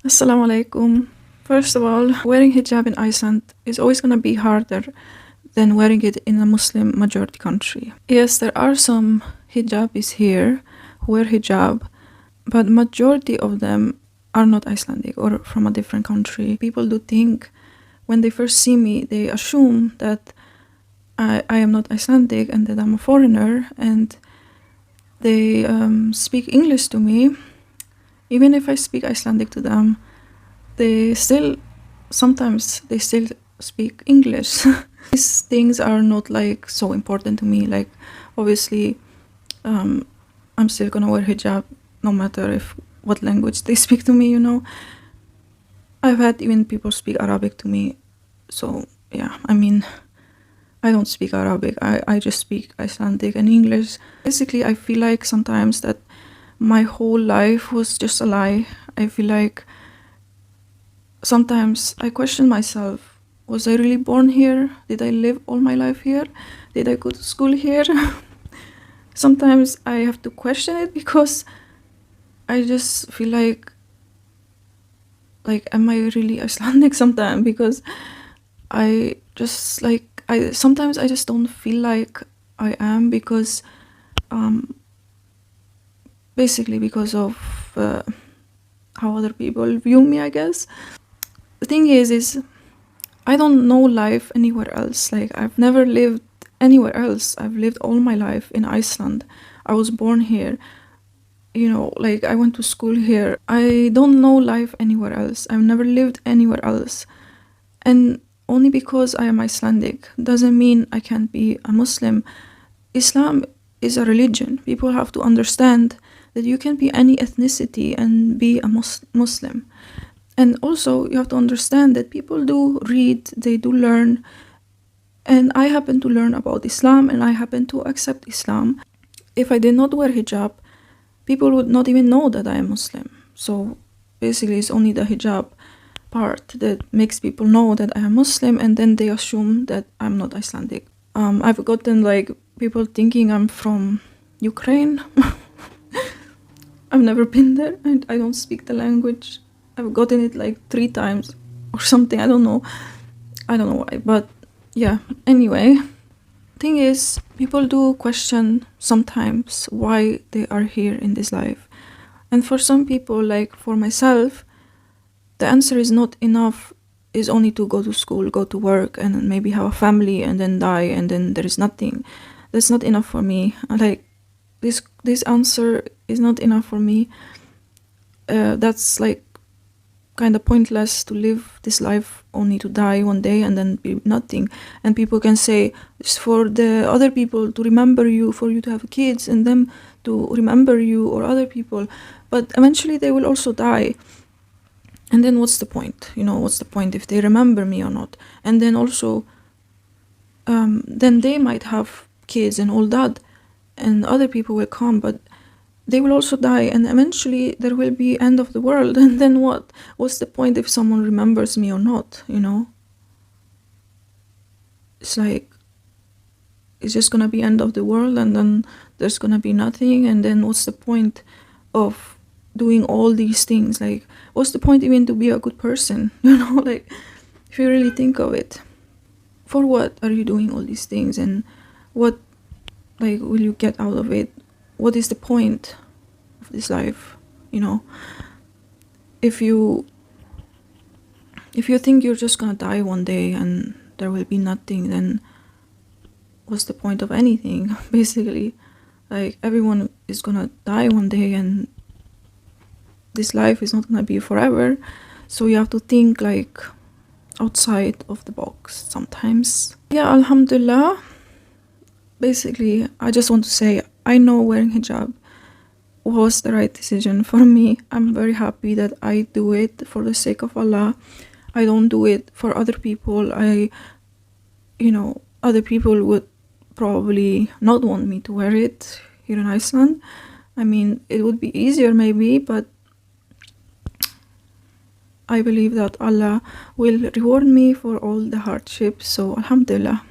Assalamu alaikum. First of all, wearing hijab in Iceland is always going to be harder than wearing it in a Muslim majority country. Yes, there are some hijabis here who wear hijab, but majority of them are not Icelandic or from a different country. People do think when they first see me, they assume that I am not Icelandic and that I'm a foreigner, and they speak English to me. Even if I speak Icelandic to them, sometimes they still speak English. These things are not like so important to me. Like, obviously, I'm still gonna wear hijab no matter what language they speak to me. I've had even people speak Arabic to me. So yeah, I don't speak Arabic. I just speak Icelandic and English. Basically, I feel like sometimes that my whole life was just a lie. I feel like sometimes I question myself. Was I really born here? Did I live all my life here? Did I go to school here? Sometimes I have to question it because I just feel like am I really Icelandic sometimes? Because sometimes I just don't feel like I am, because basically because of how other people view me, I guess. The thing is I don't know life anywhere else. Like, I've never lived anywhere else. I've lived all my life in Iceland. I was born here. I went to school here. I don't know life anywhere else. I've never lived anywhere else. And only because I am Icelandic doesn't mean I can't be a Muslim. Islam is a religion. People have to understand that you can be any ethnicity and be a Muslim. And also, you have to understand that people do read, they do learn. And I happen to learn about Islam, and I happen to accept Islam. If I did not wear hijab, people would not even know that I am Muslim. So basically, it's only the hijab part that makes people know that I am Muslim, and then they assume that I'm not Icelandic. I've gotten people thinking I'm from Ukraine. I've never been there, and I don't speak the language. I've gotten it 3 times or something. I don't know why, but yeah. Anyway, thing is, people do question sometimes why they are here in this life. And for some people, like for myself, the answer is not enough, is only to go to school, go to work, and maybe have a family and then die, and then there is nothing. That's not enough for me. This answer is not enough for me. That's kind of pointless to live this life only to die one day and then be nothing. And people can say it's for the other people to remember you, for you to have kids and them to remember you, or other people, but eventually they will also die. And then what's the point? What's the point if they remember me or not? And then also then they might have kids and all that, and other people will come, but they will also die, and eventually there will be end of the world. And then what's the point if someone remembers me or not? It's it's just gonna be end of the world, and then there's gonna be nothing. And then what's the point of doing all these things? What's the point even to be a good person? If you really think of it, for what are you doing all these things, and what will you get out of it? What is the point of this life? If you think you're just gonna die one day and there will be nothing, then what's the point of anything? Basically, everyone is gonna die one day, and this life is not gonna be forever. So you have to think outside of the box sometimes. Yeah, alhamdulillah. Basically, I just want to say, I know wearing hijab was the right decision for me. I'm very happy that I do it for the sake of Allah. I don't do it for other people. Other people would probably not want me to wear it here in Iceland. It would be easier maybe, but I believe that Allah will reward me for all the hardships. So alhamdulillah.